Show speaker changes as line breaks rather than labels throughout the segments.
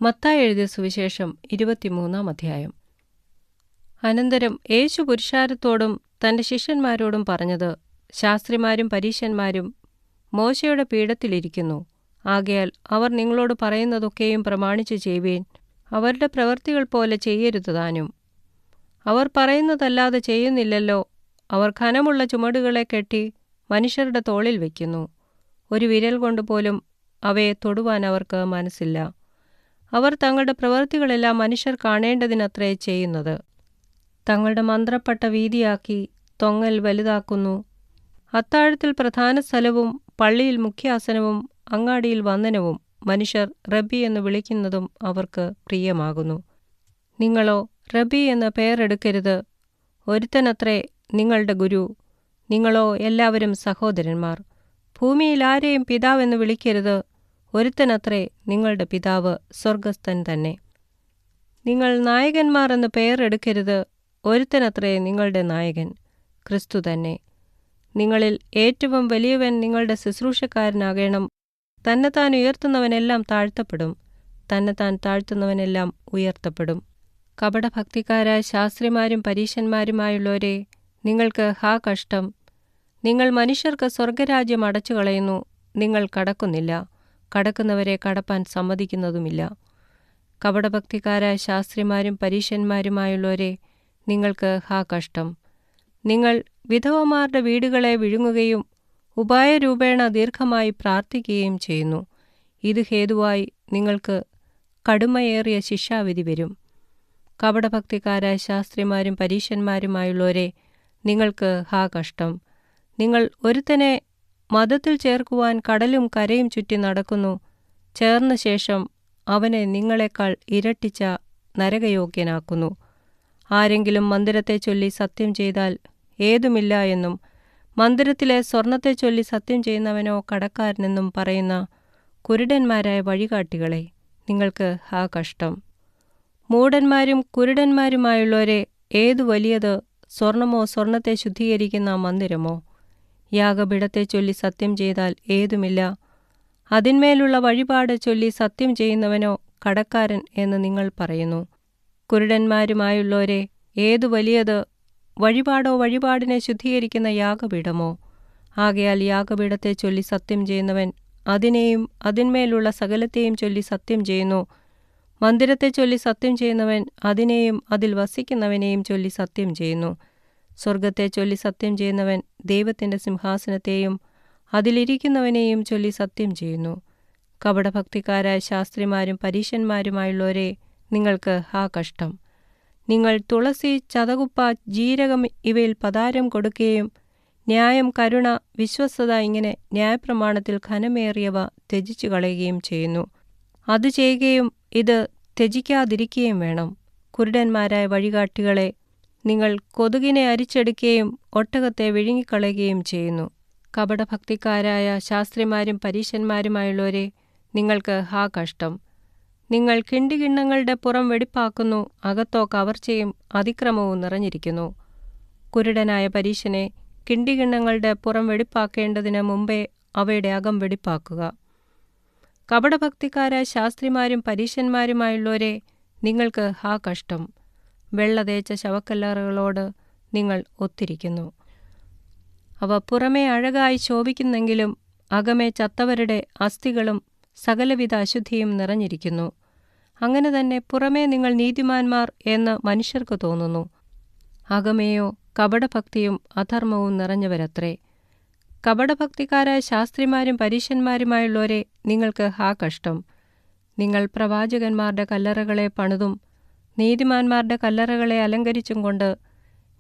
മത്തായി എഴുതിയ സുവിശേഷം 23-ാം അധ്യായം. അനന്തരം യേശു പുരുഷാരത്തോടും തന്റെ ശിഷ്യന്മാരോടും പറഞ്ഞത്, ശാസ്ത്രിമാരും പരീശന്മാരും മോശയുടെ പീഠത്തിലിരിക്കുന്നു. ആകയാൽ അവർ നിങ്ങളോട് പറയുന്നതൊക്കെയും പ്രമാണിച്ചു ചെയ്യുവീൻ. അവരുടെ പ്രവൃത്തികൾ പോലെ ചെയ്യരുത് താനും. അവർ പറയുന്നതല്ലാതെ ചെയ്യുന്നില്ലല്ലോ. അവർ ഘനമുള്ള ചുമടുകളെ കെട്ടി മനുഷ്യരുടെ തോളിൽ വയ്ക്കുന്നു. ഒരു വിരൽ കൊണ്ടുപോലും അവയെ തൊടുവാൻ അവർക്ക് മനസ്സില്ല. അവർ തങ്ങളുടെ പ്രവൃത്തികളെല്ലാം മനുഷ്യർ കാണേണ്ടതിനത്രേ ചെയ്യുന്നത്. തങ്ങളുടെ മന്ത്രപ്പട്ട വീതിയാക്കി തൊങ്ങൽ വലുതാക്കുന്നു. അത്താഴത്തിൽ പ്രധാന സ്ഥലവും പള്ളിയിൽ മുഖ്യാസനവും അങ്ങാടിയിൽ വന്ദനവും മനുഷ്യർ റബ്ബി എന്ന് വിളിക്കുന്നതും അവർക്ക് പ്രിയമാകുന്നു. നിങ്ങളോ റബ്ബി എന്ന പേരെടുക്കരുത്. ഒരുത്തനത്രേ നിങ്ങളുടെ ഗുരു. നിങ്ങളോ എല്ലാവരും സഹോദരന്മാർ. ഭൂമിയിൽ ആരെയും പിതാവെന്ന് വിളിക്കരുത്. ഒരുത്തനത്രേ നിങ്ങളുടെ പിതാവ്, സ്വർഗസ്ഥൻ തന്നെ. നിങ്ങൾ നായകന്മാർ എന്ന് പേരെടുക്കരുത്. ഒരുത്തനത്രേ നിങ്ങളുടെ നായകൻ, ക്രിസ്തു തന്നെ. നിങ്ങളിൽ ഏറ്റവും വലിയവൻ നിങ്ങളുടെ ശുശ്രൂഷക്കാരനാകണം. തന്നെത്താൻ ഉയർത്തുന്നവനെല്ലാം താഴ്ത്തപ്പെടും, തന്നെത്താൻ താഴ്ത്തുന്നവനെല്ലാം ഉയർത്തപ്പെടും. കപടഭക്തിക്കാരായ ശാസ്ത്രിമാരും പരീശന്മാരുമായുള്ളവരെ, നിങ്ങൾക്ക് ഹാ കഷ്ടം! നിങ്ങൾ മനുഷ്യർക്ക് സ്വർഗരാജ്യം അടച്ചു കളയുന്നു. നിങ്ങൾ കടക്കുന്നില്ല, കടക്കുന്നവരെ കടപ്പാൻ സമ്മതിക്കുന്നതുമില്ല. കപടഭക്തിക്കാരായ ശാസ്ത്രിമാരും പരീശന്മാരുമായുള്ളവരെ, നിങ്ങൾക്ക് ഹാ കഷ്ടം! നിങ്ങൾ വിധവമാരുടെ വീടുകളെ വിഴുങ്ങുകയും ഉപായരൂപേണ ദീർഘമായി പ്രാർത്ഥിക്കുകയും ചെയ്യുന്നു. ഇത് ഹേതുവായി നിങ്ങൾക്ക് കടുമയേറിയ ശിക്ഷാവിധി വരും. കപടഭക്തിക്കാരായ ശാസ്ത്രിമാരും പരീശന്മാരുമായുള്ളവരെ, നിങ്ങൾക്ക് ഹാ കഷ്ടം! നിങ്ങൾ ഒരുത്തനെ മതത്തിൽ ചേർക്കുവാൻ കടലും കരയും ചുറ്റി നടക്കുന്നു. ചേർന്ന ശേഷം അവനെ നിങ്ങളെക്കാൾ ഇരട്ടിച്ച നരകയോഗ്യനാക്കുന്നു. ആരെങ്കിലും മന്ദിരത്തെ ചൊല്ലി സത്യം ചെയ്താൽ ഏതുമില്ല എന്നും മന്ദിരത്തിലെ സ്വർണത്തെ ചൊല്ലി സത്യം ചെയ്യുന്നവനോ കടക്കാരനെന്നും പറയുന്ന കുരുടന്മാരായ വഴികാട്ടികളെ, നിങ്ങൾക്ക് ഹാ കഷ്ടം! മൂഢന്മാരും കുരുടന്മാരുമായുള്ളവരെ, ഏതു വലിയത്, സ്വർണമോ സ്വർണത്തെ ശുദ്ധീകരിക്കുന്ന മന്ദിരമോ? യാഗപീഠത്തെ ചൊല്ലി സത്യം ചെയ്താൽ ഏതുമില്ല. അതിന്മേലുള്ള വഴിപാട് ചൊല്ലി സത്യം ചെയ്യുന്നവനോ കടക്കാരൻ എന്ന് നിങ്ങൾ പറയുന്നു. കുരുടന്മാരുമായുള്ളവരെ, ഏതു വലിയത്, വഴിപാടോ വഴിപാടിനെ ശുദ്ധീകരിക്കുന്ന യാഗപീഠമോ? ആകയാൽ യാഗപീഠത്തെ ചൊല്ലി സത്യം ചെയ്യുന്നവൻ അതിനെയും അതിന്മേലുള്ള സകലത്തെയും ചൊല്ലി സത്യം ചെയ്യുന്നു. മന്ദിരത്തെ ചൊല്ലി സത്യം ചെയ്യുന്നവൻ അതിനെയും അതിൽ വസിക്കുന്നവനെയും ചൊല്ലി സത്യം ചെയ്യുന്നു. സ്വർഗത്തെ ചൊല്ലി സത്യം ചെയ്യുന്നവൻ ദൈവത്തിൻ്റെ സിംഹാസനത്തെയും അതിലിരിക്കുന്നവനെയും ചൊല്ലി സത്യം ചെയ്യുന്നു. കപടഭക്തിക്കാരായ ശാസ്ത്രിമാരും പരീശന്മാരുമായുള്ളവരെ, നിങ്ങൾക്ക് ഹാ കഷ്ടം! നിങ്ങൾ തുളസി, ചതകുപ്പ, ജീരകം ഇവയിൽ പതാരം കൊടുക്കുകയും ന്യായം, കരുണ, വിശ്വസ്തത ഇങ്ങനെ ന്യായപ്രമാണത്തിൽ ഘനമേറിയവ ത്യജിച്ചു കളയുകയും ചെയ്യുന്നു. അത് ചെയ്യുകയും ഇത് ത്യജിക്കാതിരിക്കുകയും വേണം. കുരുടന്മാരായ വഴികാട്ടികളെ, നിങ്ങൾ കൊതുകിനെ അരിച്ചെടുക്കുകയും ഒട്ടകത്തെ വിഴുങ്ങിക്കളയുകയും ചെയ്യുന്നു. കപടഭക്തിക്കാരായ ശാസ്ത്രിമാരും പരീശന്മാരുമായുള്ളവരെ, നിങ്ങൾക്ക് ഹാ കഷ്ടം! നിങ്ങൾ കിണ്ടികിണ്ണങ്ങളുടെ പുറം വെടിപ്പാക്കുന്നു, അകത്തോ കവർച്ചയും അതിക്രമവും നിറഞ്ഞിരിക്കുന്നു. കുരുടനായ പരീശനെ, കിണ്ടികിണ്ണങ്ങളുടെ പുറം വെടിപ്പാക്കേണ്ടതിന് മുമ്പേ അവയുടെ അകം വെടിപ്പാക്കുക. കപടഭക്തിക്കാരായ ശാസ്ത്രിമാരും പരീശന്മാരുമായുള്ളവരെ, നിങ്ങൾക്ക് ഹാ കഷ്ടം! വെള്ള തേച്ച ശവക്കല്ലറകളോട് നിങ്ങൾ ഒത്തിരിക്കുന്നു. അവ പുറമേ അഴകായി ശോഭിക്കുന്നെങ്കിലും അകമേ ചത്തവരുടെ അസ്ഥികളും സകലവിധ അശുദ്ധിയും നിറഞ്ഞിരിക്കുന്നു. അങ്ങനെ തന്നെ പുറമേ നിങ്ങൾ നീതിമാന്മാർ എന്ന് മനുഷ്യർക്ക് തോന്നുന്നു, അകമേയോ കപടഭക്തിയും അധർമ്മവും നിറഞ്ഞവരത്രേ. കപടഭക്തിക്കാരായ ശാസ്ത്രിമാരും പരീശന്മാരുമായുള്ളവരെ, നിങ്ങൾക്ക് ഹാ കഷ്ടം! നിങ്ങൾ പ്രവാചകന്മാരുടെ കല്ലറകളെ പണിതും നീതിമാന്മാരുടെ കല്ലറകളെ അലങ്കരിച്ചും കൊണ്ട്,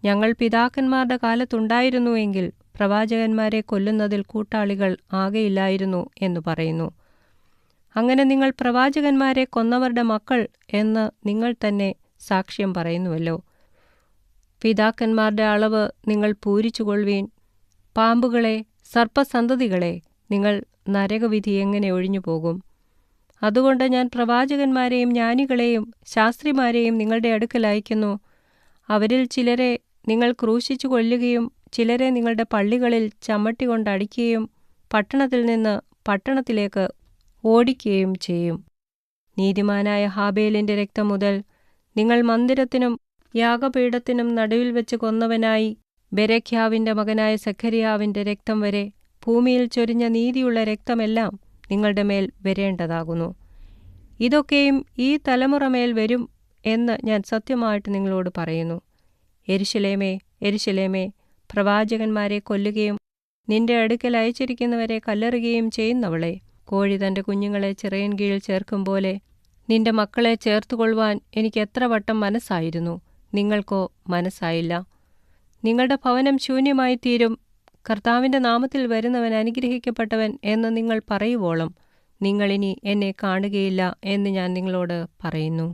ഞങ്ങൾ പിതാക്കന്മാരുടെ കാലത്തുണ്ടായിരുന്നുവെങ്കിൽ പ്രവാചകന്മാരെ കൊല്ലുന്നതിൽ കൂട്ടാളികൾ ആകെയില്ലായിരുന്നു എന്ന് പറയുന്നു. അങ്ങനെ നിങ്ങൾ പ്രവാചകന്മാരെ കൊന്നവരുടെ മക്കൾ എന്ന് നിങ്ങൾ തന്നെ സാക്ഷ്യം പറയുന്നുവല്ലോ. പിതാക്കന്മാരുടെ അളവ് നിങ്ങൾ പൂരിച്ചുകൊള്ളുവീൻ. പാമ്പുകളെ, സർപ്പസന്തതികളെ, നിങ്ങൾ നരകവിധി എങ്ങനെ ഒഴിഞ്ഞുപോകും? അതുകൊണ്ട് ഞാൻ പ്രവാചകന്മാരെയും ജ്ഞാനികളെയും ശാസ്ത്രിമാരെയും നിങ്ങളുടെ അടുക്കൽ അയക്കുന്നു. അവരിൽ ചിലരെ നിങ്ങൾ ക്രൂശിച്ചു കൊല്ലുകയും ചിലരെ നിങ്ങളുടെ പള്ളികളിൽ ചമ്മട്ടി കൊണ്ടടിക്കുകയും പട്ടണത്തിൽ നിന്ന് പട്ടണത്തിലേക്ക് ഓടിക്കുകയും ചെയ്യും. നീതിമാനായ ഹാബേലിന്റെ രക്തം മുതൽ നിങ്ങൾ മന്ദിരത്തിനും യാഗപീഠത്തിനും നടുവിൽ വെച്ച് കൊന്നവനായി ബെരെഖ്യാവിന്റെ മകനായ സഖര്യാവിന്റെ രക്തം വരെ ഭൂമിയിൽ ചൊരിഞ്ഞ നീതിയുള്ള രക്തമെല്ലാം നിങ്ങളുടെ മേൽ വരേണ്ടതാകുന്നു. ഇതൊക്കെയും ഈ തലമുറമേൽ വരും എന്ന് ഞാൻ സത്യമായിട്ട് നിങ്ങളോട് പറയുന്നു. യെരൂശലേമേ, യെരൂശലേമേ, പ്രവാചകന്മാരെ കൊല്ലുകയും നിന്റെ അടുക്കൽ അയച്ചിരിക്കുന്നവരെ കല്ലെറുകയും ചെയ്യുന്നവളെ, കോഴി തന്റെ കുഞ്ഞുങ്ങളെ ചിറയിൻ കീഴിൽ ചേർക്കും പോലെ നിന്റെ മക്കളെ ചേർത്തുകൊള്ളുവാൻ എനിക്ക് എത്ര വട്ടം മനസ്സായിരുന്നു, നിങ്ങൾക്കോ മനസ്സായില്ല. നിങ്ങളുടെ ഭവനം ശൂന്യമായി തീരും. കർത്താവിന്റെ നാമത്തിൽ വരുന്നവൻ അനുഗ്രഹിക്കപ്പെട്ടവൻ എന്ന് നിങ്ങൾ പറയുവോളം നിങ്ങളിനി എന്നെ കാണുകയില്ല എന്ന് ഞാൻ നിങ്ങളോട് പറയുന്നു.